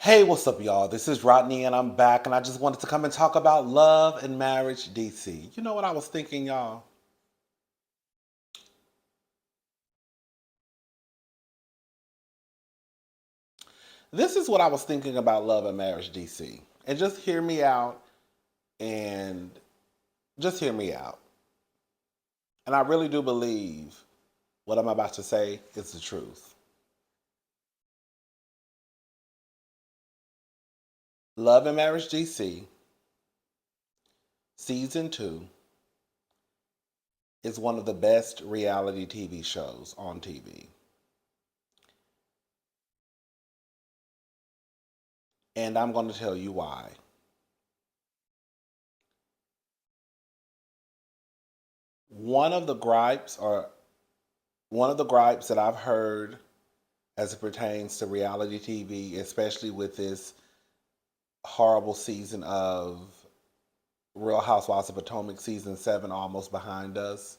Hey, what's up, y'all? This is Rodney, and I'm back, and I just wanted to come and talk about love and marriage, DC. You know what I was thinking, y'all? This is what I was thinking about love and marriage, DC. And just hear me out, and just hear me out. And I really do believe what I'm about to say is the truth. Love and Marriage, DC, season 2, is one of the best reality TV shows on TV. And I'm going to tell you why. One of the gripes or one of the gripes that I've heard as it pertains to reality TV, especially with this horrible season of Real Housewives of Potomac season 7 almost behind us,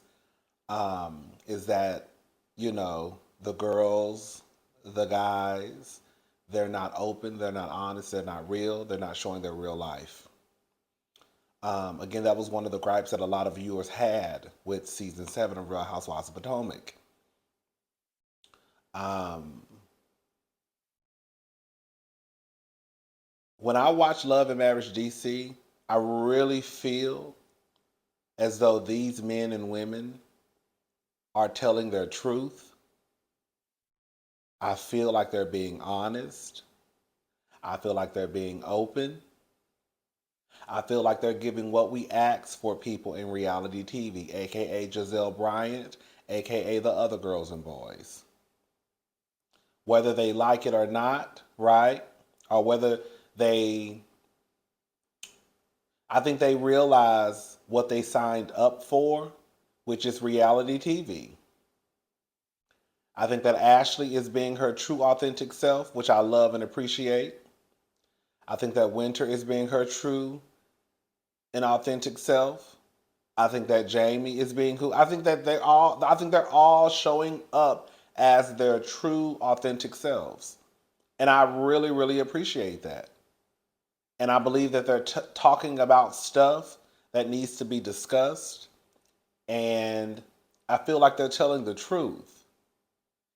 is that, the girls, the guys, they're not open, they're not honest, they're not real, they're not showing their real life. Again, that was one of the gripes that a lot of viewers had with season 7 of Real Housewives of Potomac. Um, when I watch Love and Marriage DC, I really feel as though these men and women are telling their truth. I feel like they're being honest. I feel like they're being open. I feel like they're giving what we ask for people in reality TV, aka Giselle Bryant, aka the other girls and boys. Whether they like it or not, right? Or whether they, I think they realize what they signed up for, which is reality TV. I think that Ashley is being her true authentic self, which I love and appreciate. I think that Winter is being her true and authentic self. I think that Jamie is being who I think they're all showing up as their true authentic selves. And I really really appreciate that. And I believe that they're talking about stuff that needs to be discussed, and I feel like they're telling the truth.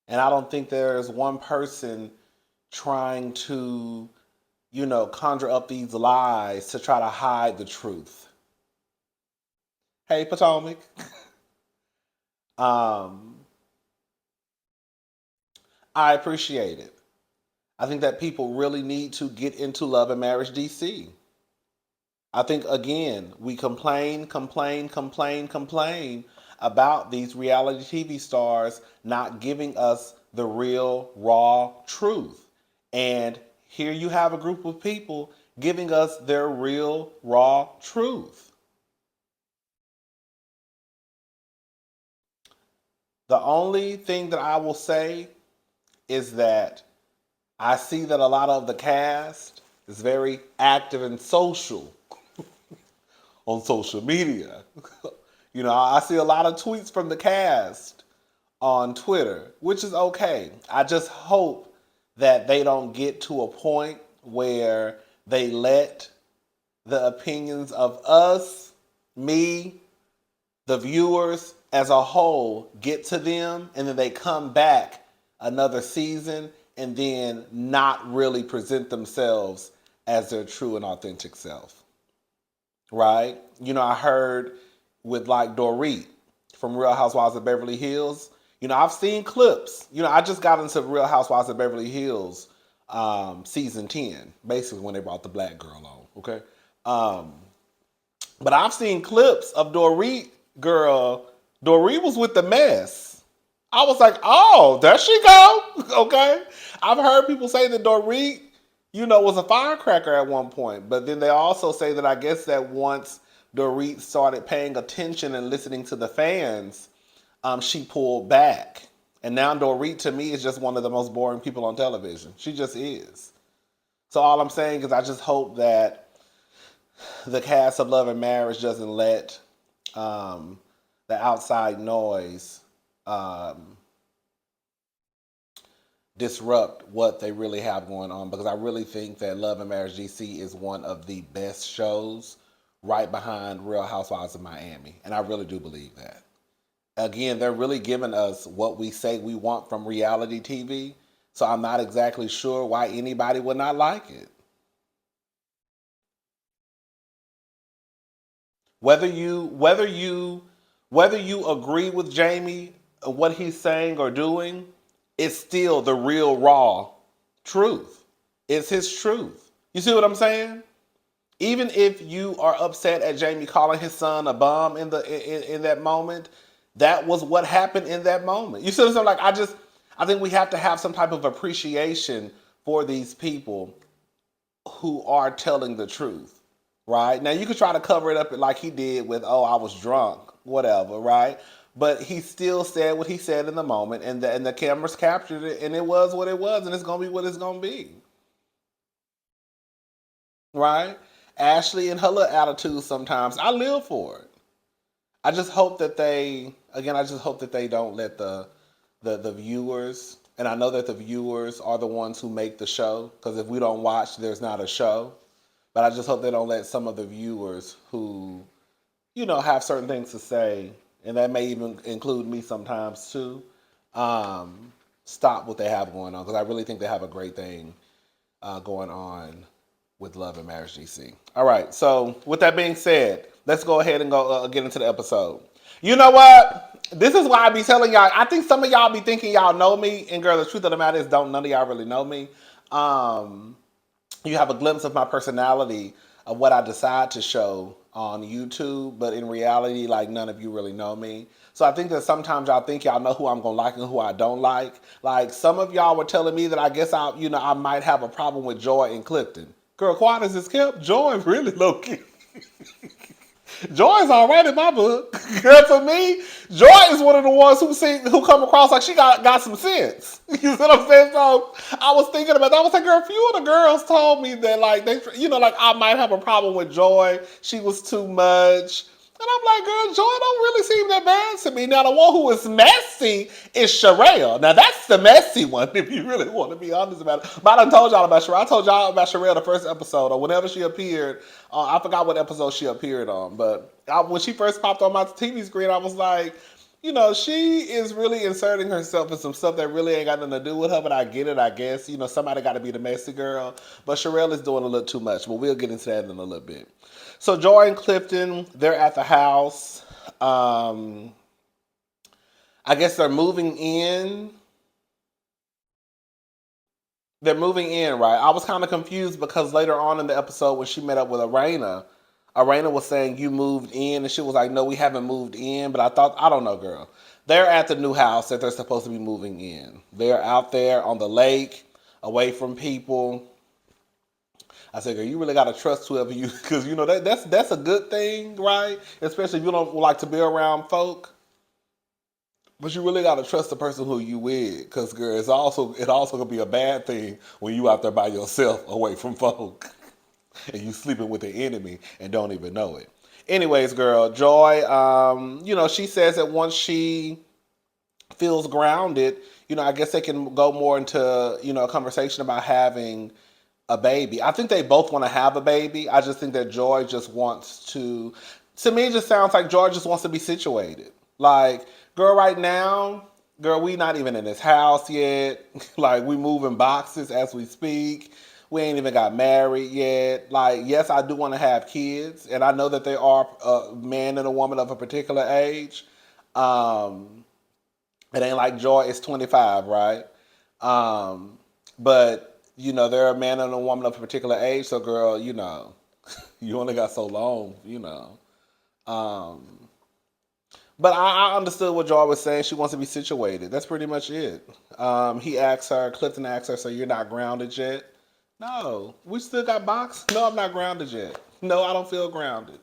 And I don't think there's one person trying to, conjure up these lies to try to hide the truth. Hey, Potomac. um, I appreciate it. I think that people really need to get into Love and Marriage DC. I think, again, we complain about these reality TV stars not giving us the real, raw truth. And here you have a group of people giving us their real, raw truth. The only thing that I will say is that I see that a lot of the cast is very active and social on social media. I see a lot of tweets from the cast on Twitter, which is okay. I just hope that they don't get to a point where they let the opinions of us, me, the viewers as a whole get to them, and then they come back another season and then not really present themselves as their true and authentic self. Right? I heard with like Dorit from Real Housewives of Beverly Hills. I've seen clips. I just got into Real Housewives of Beverly Hills season 10, basically when they brought the black girl on. Okay. Um, but I've seen clips of Dorit, girl. Dorit was with the mess. I was like, oh, there she go. Okay. I've heard people say that Dorit, was a firecracker at one point. But then they also say that I guess that once Dorit started paying attention and listening to the fans, she pulled back. And now Dorit to me is just one of the most boring people on television. She just is. So all I'm saying is I just hope that the cast of Love and Marriage doesn't let um, the outside noise um, disrupt what they really have going on, because I really think that Love and Marriage DC is one of the best shows, right behind Real Housewives of Miami. And I really do believe that. Again, they're really giving us what we say we want from reality TV. So I'm not exactly sure why anybody would not like it. Whether you whether you whether you agree with Jamie, what he's saying or doing, it's still the real raw truth. It's his truth. You see what I'm saying? Even if you are upset at Jamie calling his son a bum in that moment, that was what happened in that moment. You see what I'm saying? Like, I think we have to have some type of appreciation for these people who are telling the truth, right? Now, you could try to cover it up like he did with, oh, I was drunk, whatever, right? But he still said what he said in the moment, and the cameras captured it, and it was what it was, and it's going to be what it's going to be, right? Ashley and her little attitude sometimes, I live for it. I just hope that I just hope that they don't let the viewers, and I know that the viewers are the ones who make the show, because if we don't watch, there's not a show. But I just hope they don't let some of the viewers who, have certain things to say, and that may even include me sometimes too, stop what they have going on, because I really think they have a great thing going on with Love and Marriage DC. All right, so with that being said, let's go ahead and go get into the episode. You know what? This is why I be telling y'all. I think some of y'all be thinking y'all know me, and girl, the truth of the matter is, don't none of y'all really know me. You have a glimpse of my personality of what I decide to show on YouTube, but in reality, like, none of you really know me. So I think that sometimes y'all think y'all know who I'm gonna like and who I don't like. Like, some of y'all were telling me that I guess I might have a problem with Joy and Clifton. Girl, quiet as it's kept, Joy really low key. Joy's all right in my book. Girl, for me, Joy is one of the ones who come across like she got some sense. You see what I'm saying? So I was thinking about that. I was like, girl, a few of the girls told me that, like, like, I might have a problem with Joy. She was too much. And I'm like, girl, Joy don't really seem that bad to me. Now, the one who is messy is Sherelle. Now, that's the messy one, if you really want to be honest about it. But I done told y'all about Sherelle. I told y'all about Sherelle the first episode, or whenever she appeared. I forgot what episode she appeared on. But when she first popped on my TV screen, I was like, she is really inserting herself in some stuff that really ain't got nothing to do with her, but I get it, I guess. Somebody got to be the messy girl. But Sherelle is doing a little too much, but we'll get into that in a little bit. So Joy and Clifton, they're at the house. I guess they're moving in. They're moving in, right? I was kind of confused because later on in the episode when she met up with Arena was saying, you moved in, and she was like, no, we haven't moved in. But I don't know, girl. They're at the new house that they're supposed to be moving in. They're out there on the lake, away from people. I said, girl, you really gotta trust whoever you, because that's a good thing, right? Especially if you don't like to be around folk. But you really gotta trust the person who you with, because girl, it also gonna be a bad thing when you out there by yourself, away from folk, and you sleeping with the enemy and don't even know it. Anyways, girl, Joy, she says that once she feels grounded, I guess they can go more into, a conversation about having a baby. I think they both want to have a baby. I just think that Joy just wants to me, it just sounds like Joy just wants to be situated. Like, girl, right now, girl, we not even in this house yet. Like, we moving boxes as we speak. We ain't even got married yet. Like, yes, I do want to have kids, and I know that they are a man and a woman of a particular age. It ain't like Joy is 25, right? But they're a man and a woman of a particular age. So, girl, you only got so long. But I understood what Joy was saying. She wants to be situated. That's pretty much it. Clifton asks her, so you're not grounded yet? No. We still got box? No, I'm not grounded yet. No, I don't feel grounded.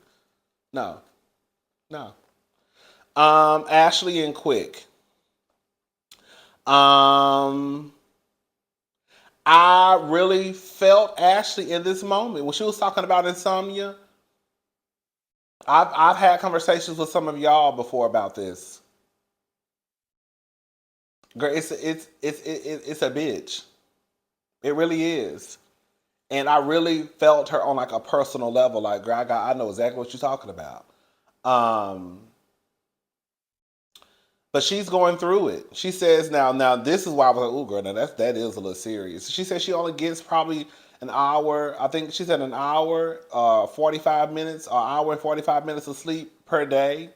No. No. Ashley and Quick. I really felt Ashley in this moment when she was talking about insomnia. I've had conversations with some of y'all before about this. Girl, it's a bitch. It really is. And I really felt her on like a personal level. Like, girl, I know exactly what you're talking about. Um, but she's going through it. She says now this is why I was like, oh girl, now that is a little serious. She says she only gets probably an hour. I think she said an hour, 45 minutes, or hour and 45 minutes of sleep per day.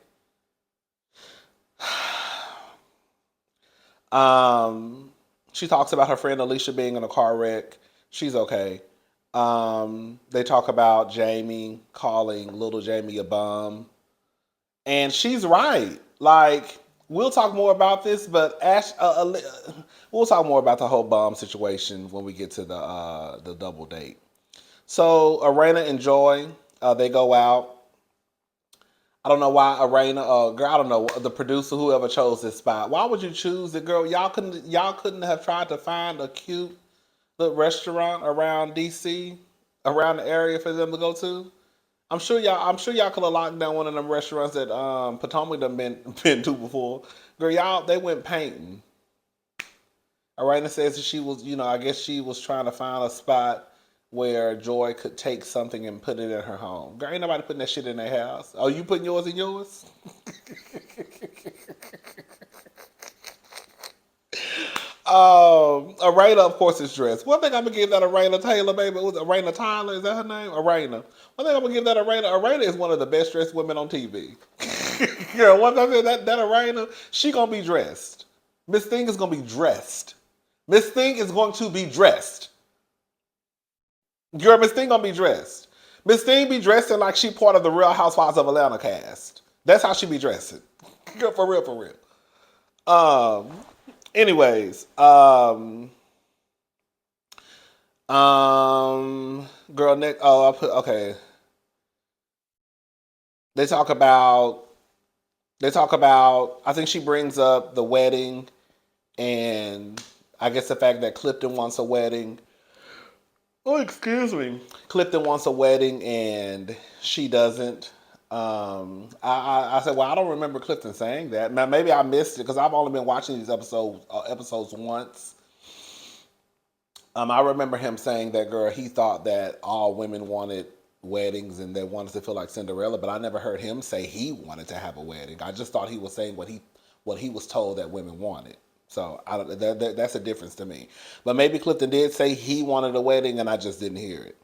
Um, she talks about her friend Alicia being in a car wreck. She's okay. They talk about Jamie calling little Jamie a bum. And she's right. Like, we'll talk more about this, but we'll talk more about the whole bomb situation when we get to the double date. So Arena and Joy, they go out. I don't know why Arena, girl, I don't know the producer, whoever chose this spot. Why would you choose it, girl? Y'all couldn't have tried to find a cute little restaurant around DC, around the area for them to go to. I'm sure y'all could have locked down one of them restaurants that Potomac done been to before. Girl, y'all they went painting. Arena says that she was, I guess she was trying to find a spot where Joy could take something and put it in her home. Girl, ain't nobody putting that shit in their house. Oh, you putting yours in yours? Arena, of course, is dressed. One thing I'm gonna give that Arena Taylor, baby. Was Arena Tyler? Is that her name? Arena. One thing I'm gonna give that Arena. Arena is one of the best dressed women on TV. Girl, one thing that Arena, she gonna be dressed. Miss Thing is gonna be dressed. Miss Thing is going to be dressed. Girl, Miss Thing gonna be dressed. Miss Thing be dressing like she part of the Real Housewives of Atlanta cast. That's how she be dressing. Girl, for real, for real. Um. Anyways, girl, Nick. Oh, I put okay. They talk about. They talk about. I think she brings up the wedding, and I guess the fact that Clifton wants a wedding. Oh, excuse me. Clifton wants a wedding, and she doesn't. I said, well, I don't remember Clifton saying that. Now, maybe I missed it because I've only been watching these episodes once. I remember him saying that, girl, he thought that all women wanted weddings and they wanted to feel like Cinderella, but I never heard him say he wanted to have a wedding. I just thought he was saying what he was told that women wanted. So that's a difference to me. But maybe Clifton did say he wanted a wedding and I just didn't hear it.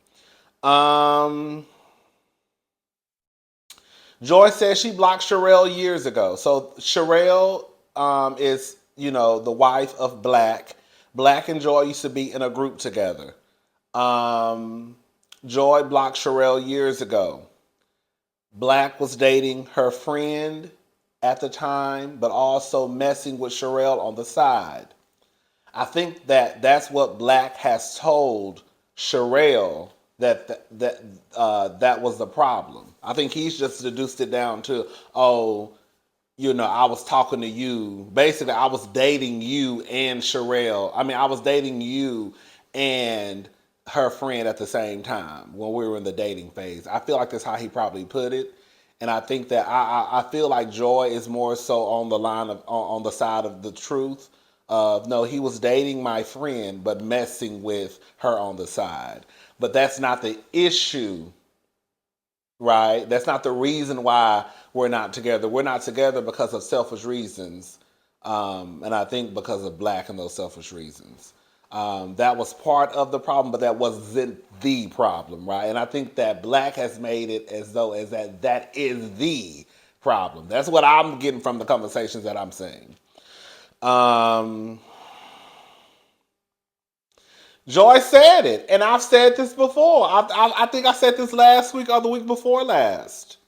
Joy says she blocked Sherelle years ago. So Sherelle is, the wife of Black. Black and Joy used to be in a group together. Um, Joy blocked Sherelle years ago. Black was dating her friend at the time, but also messing with Sherelle on the side. I think that's what Black has told Sherelle that was the problem. I think he's just reduced it down to, oh, I was talking to you. Basically, I was dating you and Sherelle. I mean, I was dating you and her friend at the same time when we were in the dating phase. I feel like that's how he probably put it. And I think that I feel like Joy is more so on the line of on the side of the truth. No, he was dating my friend, but messing with her on the side. But that's not the issue, right? That's not the reason why we're not together. We're not together because of selfish reasons. And I think because of Black and those selfish reasons. That was part of the problem, but that wasn't the problem, right? And I think that Black has made it as though as that is the problem. That's what I'm getting from the conversations that I'm saying. Um, Joy said it, and I've said this before. I think I said this last week or the week before last.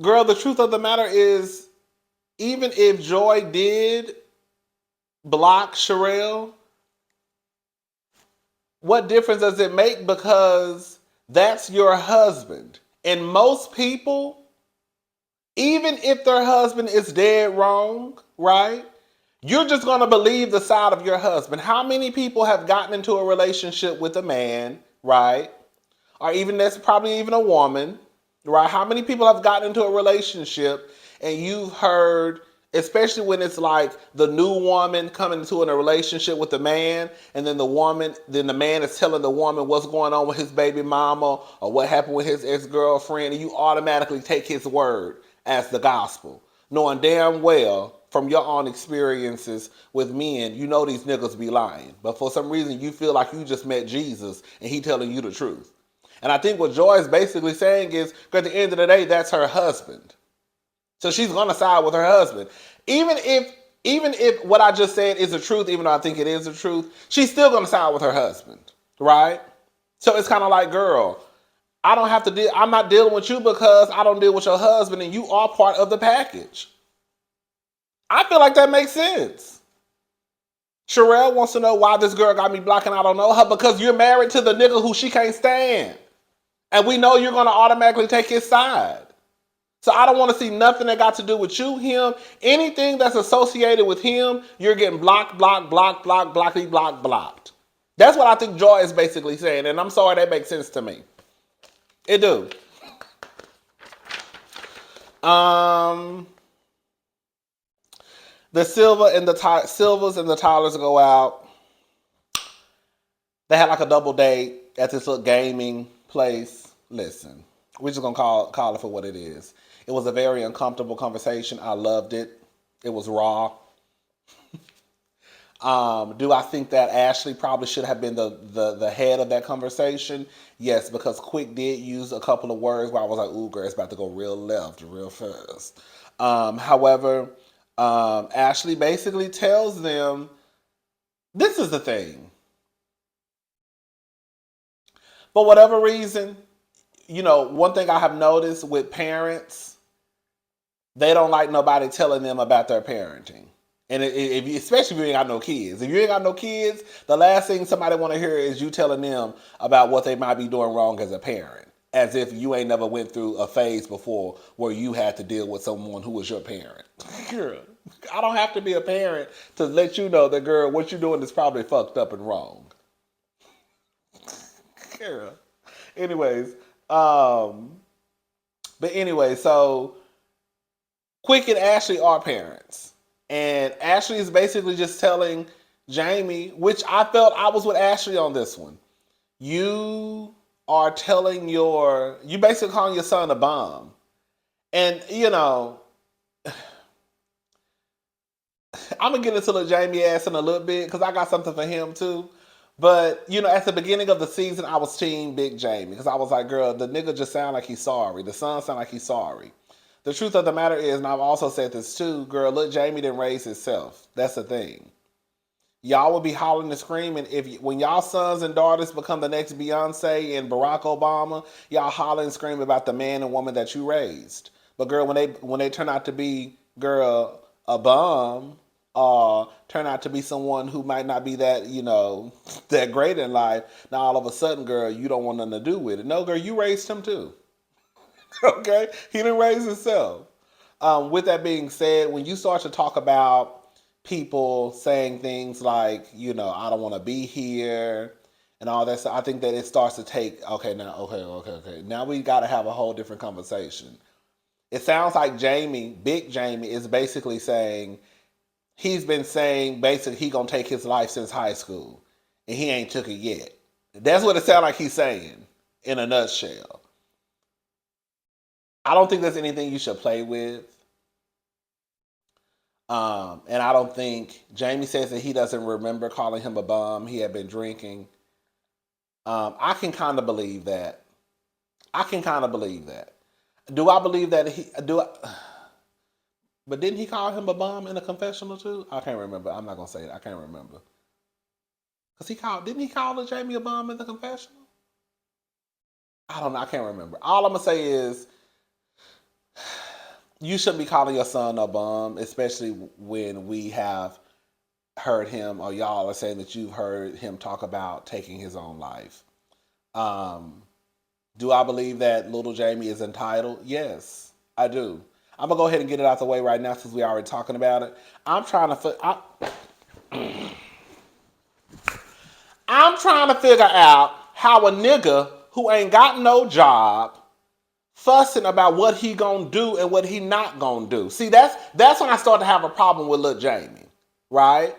Girl, the truth of the matter is, even if Joy did block Sherelle, what difference does it make? Because that's your husband. And most people, even if their husband is dead wrong, right? You're just going to believe the side of your husband. How many people have gotten into a relationship with a man, right? Or even that's probably even a woman, right? How many people have gotten into a relationship and you've heard Especially when it's like the new woman coming into a relationship with the man, and then the man is telling the woman what's going on with his baby mama or what happened with his ex-girlfriend, and you automatically take his word as the gospel, knowing damn well from your own experiences with men, you know these niggas be lying. But for some reason, you feel like you just met Jesus and he telling you the truth. And I think what Joy is basically saying is, at the end of the day, that's her husband. So she's gonna side with her husband. Even if what I just said is the truth, even though I think it is the truth, she's still gonna side with her husband, right? So it's kind of like, girl, I don't have to deal. I'm not dealing with you because I don't deal with your husband, and you are part of the package. I feel like that makes sense. Sherelle wants to know why this girl got me blocked and I don't know her, because you're married to the nigga who she can't stand, and we know you're gonna automatically take his side. So I don't want to see nothing that got to do with you, him, anything that's associated with him. You're getting blocked. That's what I think Joy is basically saying, and I'm sorry that makes sense to me. It do. The Silvers and the Tylers go out. They had like a double date at this little gaming place. Listen, we're just gonna call it for what it is. It was a very uncomfortable conversation. I loved it. It was raw. Do I think that Ashley probably should have been the head of that conversation? Yes, because Quick did use a couple of words where I was like, ooh, girl, it's about to go real left real fast. However, Ashley basically tells them, this is the thing. For whatever reason, one thing I have noticed with parents, they don't like nobody telling them about their parenting. And especially if you ain't got no kids. If you ain't got no kids, the last thing somebody want to hear is you telling them about what they might be doing wrong as a parent. As if you ain't never went through a phase before where you had to deal with someone who was your parent. Girl, I don't have to be a parent to let you know that, girl, what you're doing is probably fucked up and wrong. Girl. Anyways, but anyway, so Quick and Ashley are parents. And Ashley is basically just telling Jamie, which I felt I was with Ashley on this one. You are you basically calling your son a bum. And, I'm going to get into the Jamie ass in a little bit because I got something for him too. But, at the beginning of the season, I was team Big Jamie because I was like, girl, the nigga just sound like he's sorry. The son sound like he's sorry. The truth of the matter is, and I've also said this too, girl, look, Jamie didn't raise himself. That's the thing. Y'all will be hollering and screaming when y'all sons and daughters become the next Beyonce and Barack Obama, y'all holler and scream about the man and woman that you raised. But girl, when they turn out to be, girl, a bum, or turn out to be someone who might not be that, that great in life, now all of a sudden, girl, you don't want nothing to do with it. No, girl, you raised him too. Okay? He didn't raise himself. With that being said, when you start to talk about people saying things like, I don't want to be here and all that stuff, I think that it starts to take, okay. Now we got to have a whole different conversation. It sounds like Big Jamie, is basically saying, he's been saying basically he going to take his life since high school and he ain't took it yet. That's what it sounds like he's saying in a nutshell. I don't think there's anything you should play with. And I don't think, Jamie says that he doesn't remember calling him a bum. He had been drinking. I can kind of believe that. Do I believe that but didn't he call him a bum in a confessional too? I can't remember. I'm not going to say it. I can't remember. Didn't he call Jamie a bum in the confessional? I don't know. I can't remember. All I'm going to say is, you shouldn't be calling your son a bum, especially when we have heard him, or y'all are saying that you've heard him talk about taking his own life. Do I believe that little Jamie is entitled? Yes, I do. I'm going to go ahead and get it out the way right now since we're already talking about it. I'm trying to figure out how a nigga who ain't got no job fussing about what he gonna do and what he not gonna do. See, that's when I start to have a problem with little Jamie, right?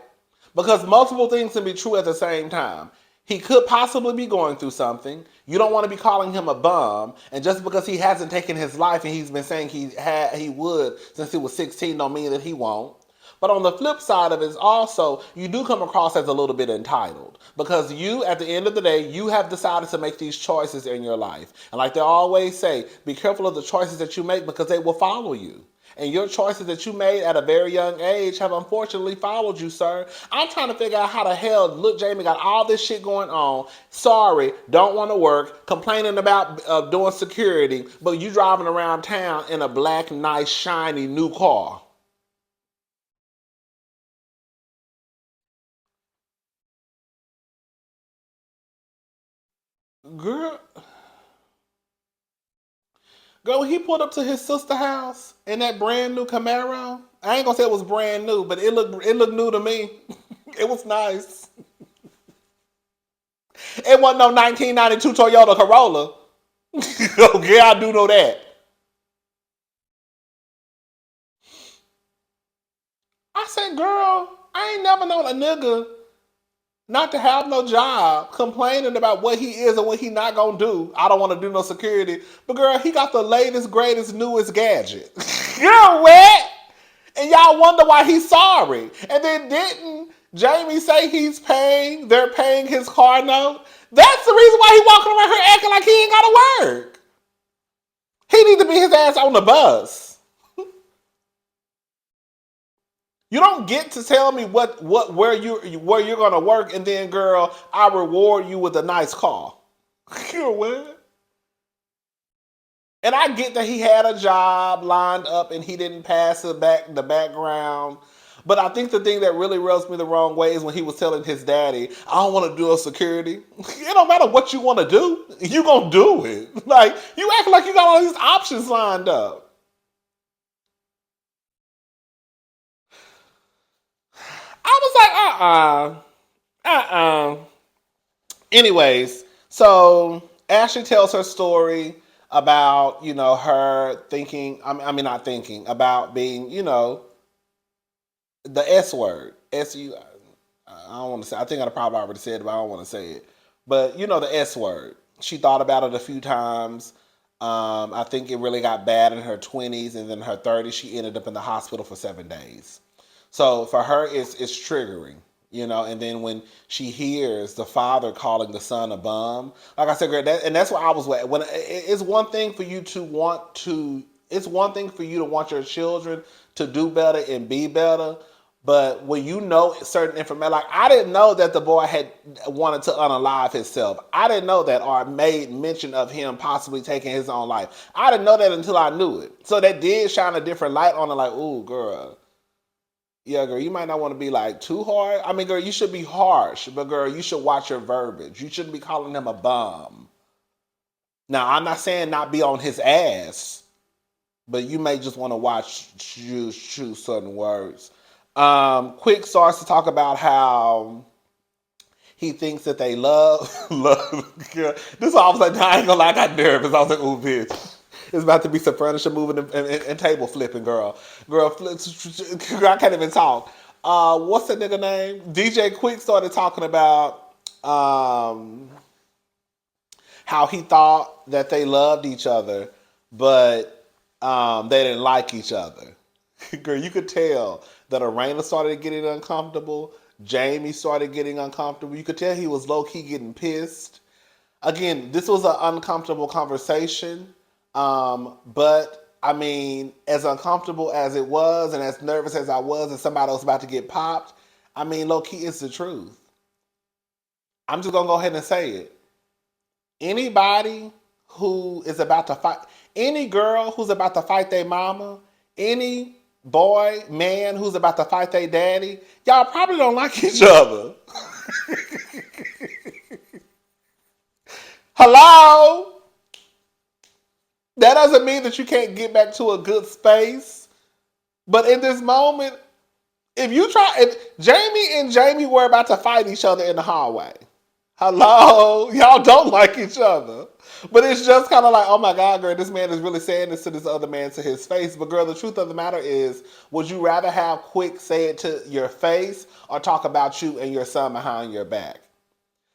Because multiple things can be true at the same time. He could possibly be going through something. You don't want to be calling him a bum, and just because he hasn't taken his life and he's been saying he would since he was 16, don't mean that he won't. But on the flip side of it is also, you do come across as a little bit entitled because you, at the end of the day, you have decided to make these choices in your life. And like they always say, be careful of the choices that you make because they will follow you. And your choices that you made at a very young age have unfortunately followed you, sir. I'm trying to figure out how the hell, look, Jamie got all this shit going on. Sorry, don't want to work, complaining about doing security, but you driving around town in a black, nice, shiny new car. Girl, girl, when he pulled up to his sister's house in that brand new Camaro, I ain't gonna say it was brand new, but it looked new to me. It was nice. It wasn't no 1992 Toyota Corolla. Okay, I do know that. I said, girl, I ain't never known a nigga not to have no job, complaining about what he is and what he not gonna do. I don't want to do no security, but girl, he got the latest, greatest, newest gadget. You're wet, and y'all wonder why he's sorry. And then didn't Jamie say they're paying his car note? That's the reason why he walking around here acting like he ain't gotta work. He need to be his ass on the bus. You don't get to tell me where you're gonna work, and then, girl, I reward you with a nice car. You what? And I get that he had a job lined up and he didn't pass the background. But I think the thing that really rubs me the wrong way is when he was telling his daddy, I don't want to do a security. It don't matter what you want to do. You gonna do it. Like, you act like you got all these options lined up. I was like, Anyways, so Ashley tells her story about, her thinking, I mean, not thinking, about being, the S word. S-U, I don't want to say, I think I probably already said it, but I don't want to say it. But, the S word. She thought about it a few times. I think it really got bad in her 20s, and then in her 30s, she ended up in the hospital for 7 days. So for her, it's triggering, And then when she hears the father calling the son a bum, like I said, girl, and that's where I was at. When it's one thing for you to want to, it's one thing for you to want your children to do better and be better. But when you know certain information, like I didn't know that the boy had wanted to unalive himself. I didn't know that, or made mention of him possibly taking his own life. I didn't know that until I knew it. So that did shine a different light on it. Like, ooh, girl, yeah, girl, you might not want to be like too hard. I mean, girl, you should be harsh, but girl, you should watch your verbiage. You shouldn't be calling him a bum. Now, I'm not saying not be on his ass, but you may just want to choose certain words. Quick starts to talk about how he thinks that they love. Girl. This I was like, I ain't gonna lie, I got nervous. I was like, oh, bitch. It's about to be some furniture moving and table flipping, girl. Girl, I can't even talk. What's that nigga name? DJ Quick started talking about how he thought that they loved each other, but they didn't like each other. Girl, you could tell that Arena started getting uncomfortable. Jamie started getting uncomfortable. You could tell he was low-key getting pissed. Again, this was an uncomfortable conversation. But I mean, as uncomfortable as it was and as nervous as I was and somebody else about to get popped, I mean, low key, it's the truth. I'm just gonna go ahead and say it. Anybody who is about to fight, any girl who's about to fight their mama, any boy, man who's about to fight their daddy, y'all probably don't like each other. Hello? That doesn't mean that you can't get back to a good space. But in this moment, if Jamie and Jamie were about to fight each other in the hallway. Hello? Y'all don't like each other. But it's just kind of like, oh my God, girl, this man is really saying this to this other man to his face. But girl, the truth of the matter is, would you rather have Quick say it to your face or talk about you and your son behind your back?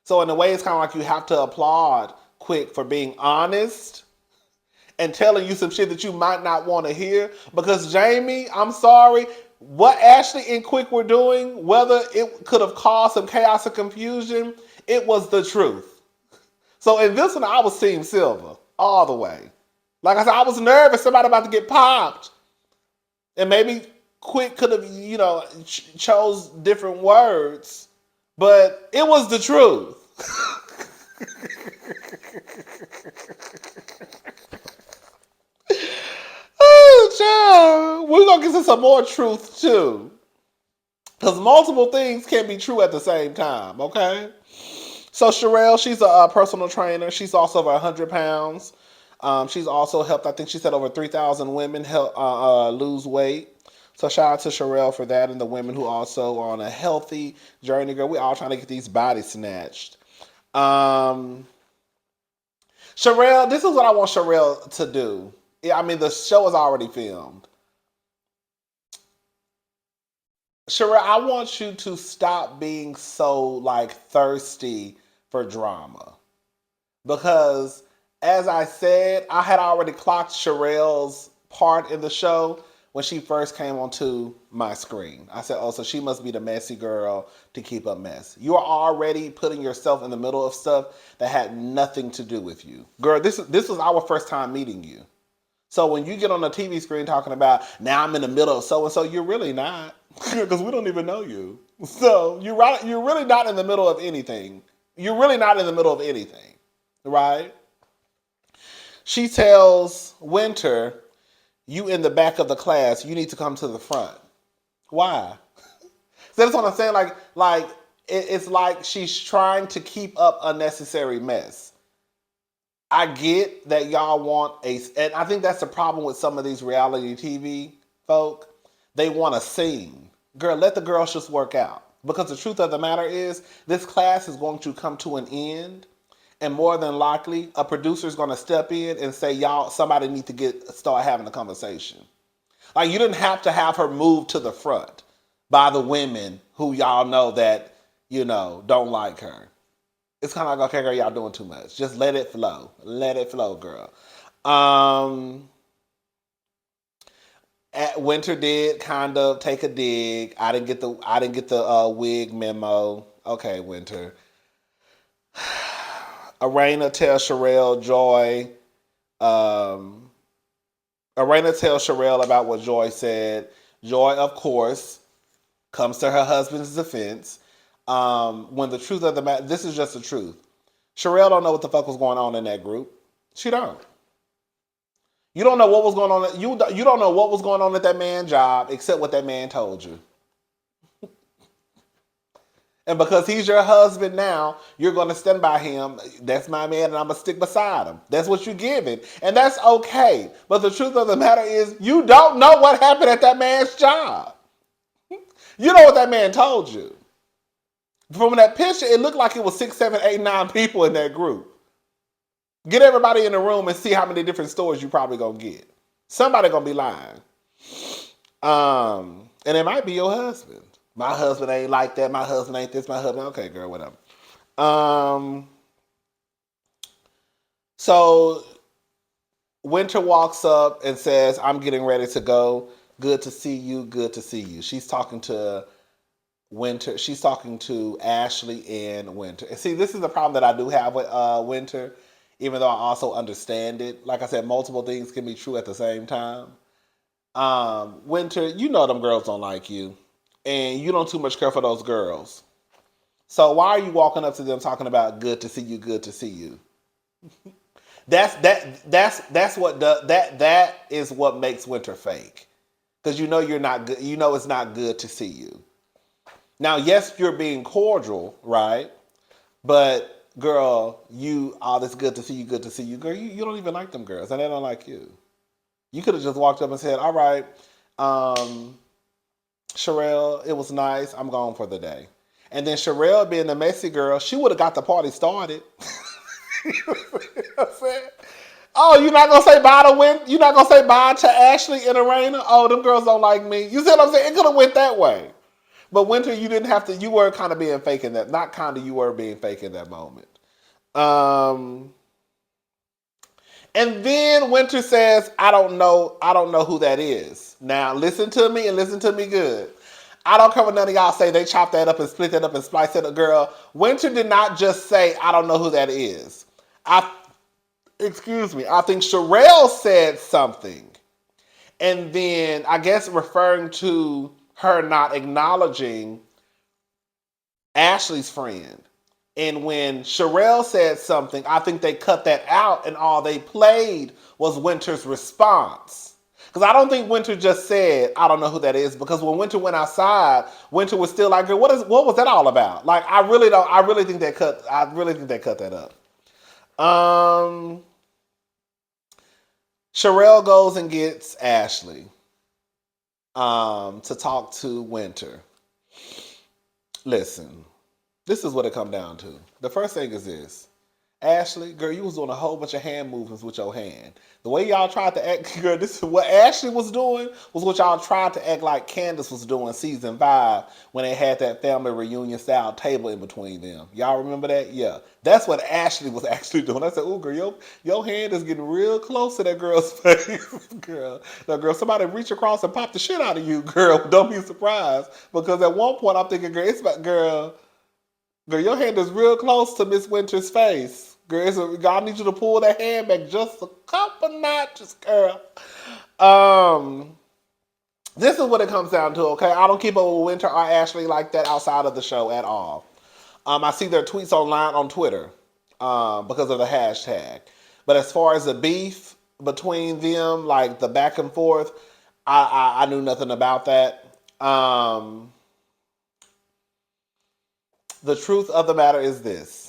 So in a way, it's kind of like you have to applaud Quick for being honest and telling you some shit that you might not want to hear. Because Jamie, I'm sorry, what Ashley and Quick were doing, whether it could have caused some chaos or confusion, it was the truth. So in this one, I was Team Silver all the way. Like I said, I was nervous somebody about to get popped. And maybe Quick could have, chose different words. But it was the truth. Oh, child. We're going to get to some more truth, too. Because multiple things can be true at the same time, okay? So Sherelle, she's a personal trainer. She's also over 100 pounds. She's also helped, I think she said over 3,000 women lose weight. So shout out to Sherelle for that and the women who also are on a healthy journey. Girl, we all trying to get these bodies snatched. Sherelle, this is what I want Sherelle to do. I mean, the show is already filmed. Sherelle, I want you to stop being so like thirsty for drama. Because as I said, I had already clocked Sherelle's part in the show when she first came onto my screen. I said, oh, so she must be the messy girl to keep up mess. You are already putting yourself in the middle of stuff that had nothing to do with you. Girl, this was our first time meeting you. So when you get on the TV screen talking about, now I'm in the middle of so-and-so, you're really not. Because we don't even know you. So you're really not in the middle of anything. You're really not in the middle of anything. Right? She tells Winter, you in the back of the class, you need to come to the front. Why? So that's what I'm saying. It's like she's trying to keep up unnecessary mess. I get that y'all want and I think that's the problem with some of these reality TV folk. They want a scene. Girl, let the girls just work out. Because the truth of the matter is, this class is going to come to an end. And more than likely, a producer is going to step in and say, y'all, somebody need to start having a conversation. Like, you didn't have to have her move to the front by the women who y'all know that, don't like her. It's kind of like, okay, girl, y'all doing too much. Just let it flow. Let it flow, girl. Winter did kind of take a dig. I didn't get the wig memo. Okay, Winter. Arena tells Sherelle Joy. Arena tells Sherelle about what Joy said. Joy, of course, comes to her husband's defense. When the truth of the matter, this is just the truth. Sherelle don't know what the fuck was going on in that group. She don't. You don't know what was going on. You don't know what was going on at that man's job except what that man told you. And because he's your husband now, you're going to stand by him. That's my man and I'm going to stick beside him. That's what you're giving. And that's okay. But the truth of the matter is you don't know what happened at that man's job. You know what that man told you. From that picture, it looked like it was 6, 7, 8, 9 people in that group. Get everybody in the room and see how many different stories you probably going to get. Somebody going to be lying. And it might be your husband. My husband ain't like that. My husband ain't this. My husband, okay, girl, whatever. So Winter walks up and says, I'm getting ready to go. Good to see you. Good to see you. She's talking to Winter. She's talking to Ashley and Winter. And see, this is the problem that I do have with Winter, even though I also understand it. Like I said, multiple things can be true at the same time. Winter, you know them girls don't like you. And you don't too much care for those girls. So why are you walking up to them talking about good to see you, good to see you? That is what makes Winter fake. Because you know you're not good. You know it's not good to see you. Now, yes, you're being cordial, right? But girl, all this good to see you, good to see you. Girl, you don't even like them girls, and they don't like you. You could have just walked up and said, all right, Sherelle, it was nice. I'm gone for the day. And then Sherelle, being the messy girl, she would have got the party started. You know what I'm saying? Oh, you're not gonna say bye to You're not gonna say bye to Ashley and Arena. Oh, them girls don't like me. You see what I'm saying? It could have went that way. But Winter, you didn't have to. You were kind of being fake in that. Not kind of. You were being fake in that moment. Um, and then Winter says, "I don't know. I don't know who that is." Now listen to me and listen to me good. I don't care what none of y'all say. They chopped that up and split that up and spliced it. Girl, Winter did not just say, "I don't know who that is." I excuse me. I think Sherelle said something, and then I guess referring to her not acknowledging Ashley's friend. And when Sherelle said something, I think they cut that out and all they played was Winter's response. Because I don't think Winter just said, I don't know who that is. Because when Winter went outside, Winter was still like, what was that all about? Like, I really think they cut that up. Um Sherelle goes and gets Ashley to talk to Winter. Listen, this is what it come down to. The first thing is this. Ashley, girl, you was doing a whole bunch of hand movements with your hand. The way y'all tried to act, girl, this is what Ashley was doing was what y'all tried to act like Candace was doing season 5 when they had that family reunion style table in between them. Y'all remember that? Yeah. That's what Ashley was actually doing. I said, oh, girl, your hand is getting real close to that girl's face, girl. Now, girl, somebody reach across and pop the shit out of you, girl. Don't be surprised. Because at one point I'm thinking, girl, it's about, girl, your hand is real close to Miss Winter's face. Girl, God needs you to pull that hand back just a couple notches, girl. Um, this is what it comes down to, okay? I don't keep up with Winter or Ashley like that outside of the show at all. I see their tweets online on Twitter because of the hashtag. But as far as the beef between them, like the back and forth, I knew nothing about that. The truth of the matter is this.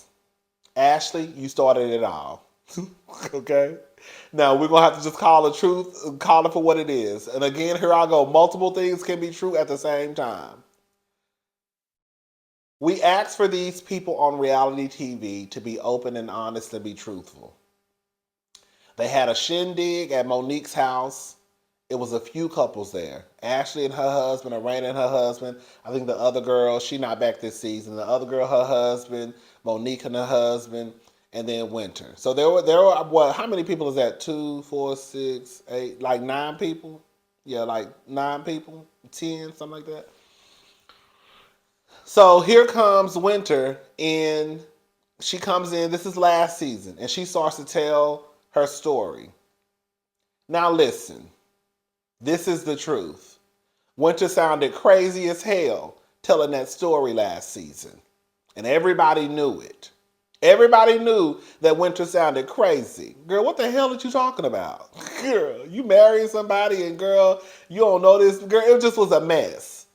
Ashley, you started it all. Okay? Now, we're going to have to just call the truth, call it for what it is. And again, here I go. Multiple things can be true at the same time. We ask for these people on reality TV to be open and honest and be truthful. They had a shindig at Monique's house. It was a few couples there. Ashley and her husband, Arena and her husband. I think the other girl, she not back this season. The other girl, her husband, Monique and her husband, and then Winter. So there were what? How many people is that? 2, 4, 6, 8, like 9 people? Yeah, like 9 people, 10, something like that. So here comes Winter, and she comes in. This is last season, and she starts to tell her story. Now listen. This is the truth. Winter sounded crazy as hell telling that story last season. And everybody knew it. Everybody knew that Winter sounded crazy. Girl, what the hell are you talking about? Girl, you marrying somebody and girl, you don't know this. Girl, it just was a mess.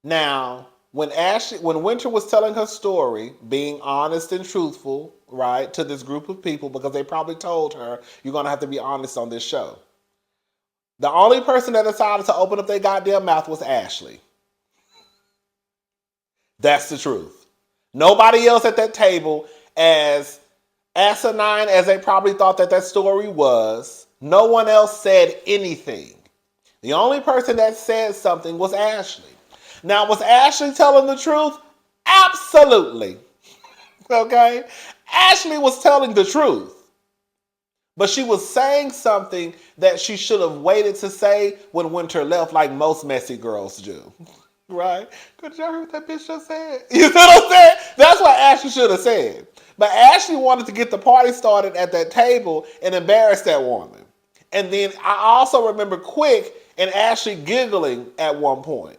Now, when Winter was telling her story, being honest and truthful, right, to this group of people, because they probably told her, you're going to have to be honest on this show. The only person that decided to open up their goddamn mouth was Ashley. That's the truth. Nobody else at that table, as asinine as they probably thought that story was, no one else said anything. The only person that said something was Ashley. Now, was Ashley telling the truth? Absolutely. Okay? Ashley was telling the truth. But she was saying something that she should have waited to say when Winter left, like most messy girls do. Right? Did y'all hear what that bitch just said? You know what I'm saying? That's what Ashley should have said. But Ashley wanted to get the party started at that table and embarrass that woman. And then I also remember Quick and Ashley giggling at one point.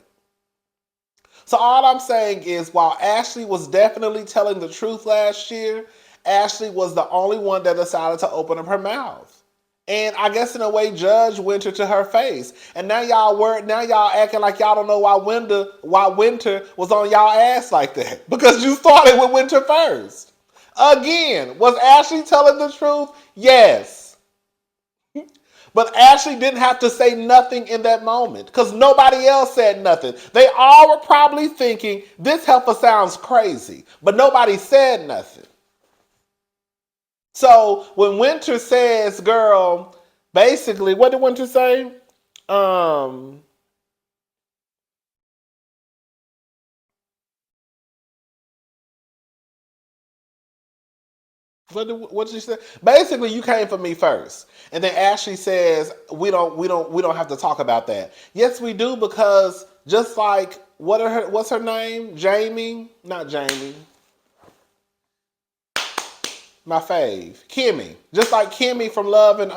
So all I'm saying is while Ashley was definitely telling the truth last year, Ashley was the only one that decided to open up her mouth. And I guess in a way, Judge Winter to her face. And now y'all acting like y'all don't know why Winter was on y'all ass like that. Because you started with Winter first. Again, was Ashley telling the truth? Yes. But Ashley didn't have to say nothing in that moment because nobody else said nothing. They all were probably thinking, this heifer sounds crazy. But nobody said nothing. So when Winter says, girl, basically, what did Winter say? Um, what did she say? Basically, you came for me first, and then Ashley says we don't have to talk about that. Yes, we do because just like what's her name? Jamie, not Jamie. My fave, Kimmy. Just like Kimmy from Love and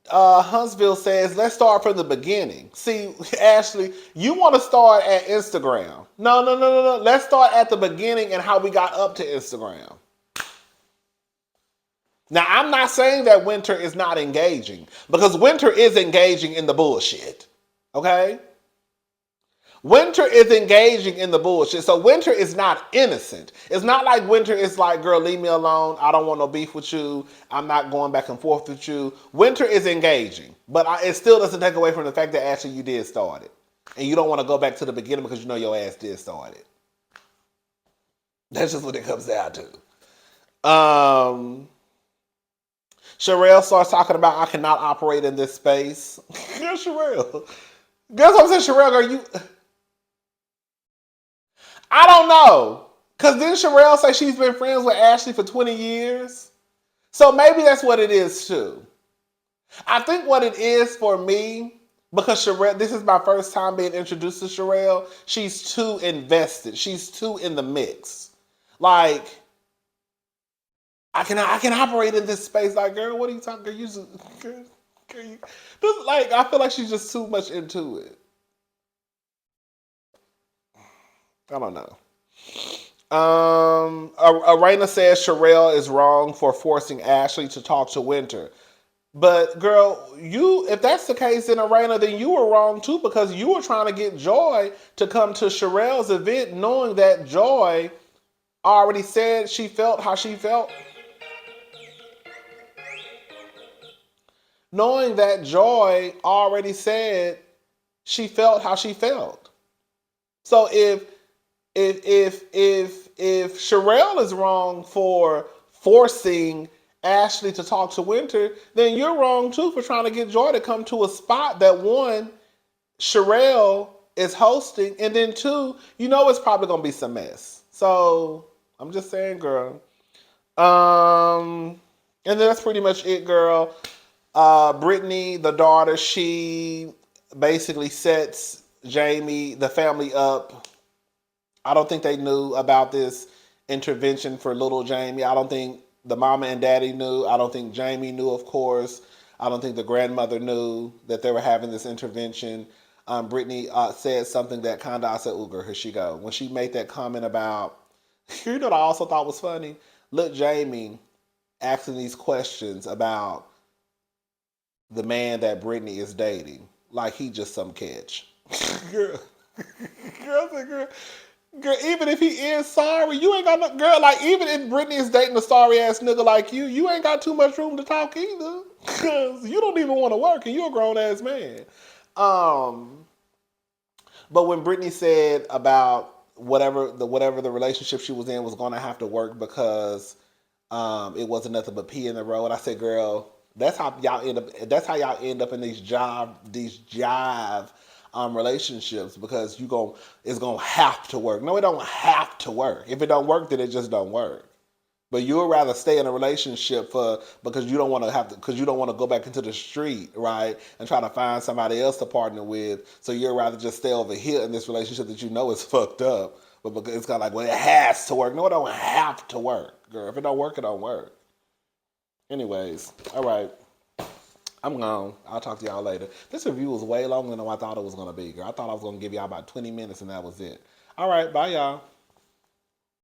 Huntsville says, let's start from the beginning. See, Ashley, you want to start at Instagram. No, no, no, no, no. Let's start at the beginning and how we got up to Instagram. Now, I'm not saying that Winter is not engaging because Winter is engaging in the bullshit. Okay? Winter is engaging in the bullshit. So Winter is not innocent. It's not like Winter is like, girl, leave me alone. I don't want no beef with you. I'm not going back and forth with you. Winter is engaging. But it still doesn't take away from the fact that actually you did start it. And you don't want to go back to the beginning because you know your ass did start it. That's just what it comes down to. Sherelle starts talking about I cannot operate in this space. Girl, Sherelle. Guess what I'm saying, Sherelle, girl, you... I don't know. Because didn't Sherelle say she's been friends with Ashley for 20 years? So maybe that's what it is too. I think what it is for me, because Sherelle, this is my first time being introduced to Sherelle, she's too invested. She's too in the mix. Like, I can operate in this space. Like, girl, what are you talking? Girl, like, I feel like she's just too much into it. I don't know. Arena says Sherelle is wrong for forcing Ashley to talk to Winter. But girl, if that's the case in Arena, then you were wrong too because you were trying to get Joy to come to Sherelle's event knowing that Joy already said she felt how she felt. Knowing that Joy already said she felt how she felt. So if Sherelle is wrong for forcing Ashley to talk to Winter, then you're wrong too for trying to get Joy to come to a spot that one, Sherelle is hosting, and then two, you know it's probably gonna be some mess. So I'm just saying, girl. And then that's pretty much it, girl. Brittany, the daughter, she basically sets Jamie, the family up. I don't think they knew about this intervention for little Jamie. I don't think the mama and daddy knew. I don't think Jamie knew, of course. I don't think the grandmother knew that they were having this intervention. Brittany said something that kind of, I said, ooh, girl, here she go. When she made that comment about, you know what I also thought was funny? Look, Jamie asking these questions about the man that Brittany is dating. Like he just some catch. Girl. Girl, girl, even if he is sorry, you ain't got no girl. Like even if Brittany is dating a sorry ass nigga like you ain't got too much room to talk either. Cause you don't even want to work, and you're a grown ass man. Um, but when Brittany said about whatever the relationship she was in was going to have to work because it wasn't nothing but pee in the road, I said, girl, that's how y'all end up. That's how y'all end up in these jive relationships because it's gonna have to work. No, it don't have to work. If it don't work, then it just don't work. But you'd rather stay in a relationship because you don't want to because you don't want to go back into the street, right, and try to find somebody else to partner with. So you'd rather just stay over here in this relationship that you know is fucked up. But because it's kind of like, well, it has to work. No, it don't have to work, girl. If it don't work, it don't work. Anyways, all right. I'm gone. I'll talk to y'all later. This review was way longer than I thought it was going to be, girl. I thought I was going to give y'all about 20 minutes and that was it. All right. Bye, y'all.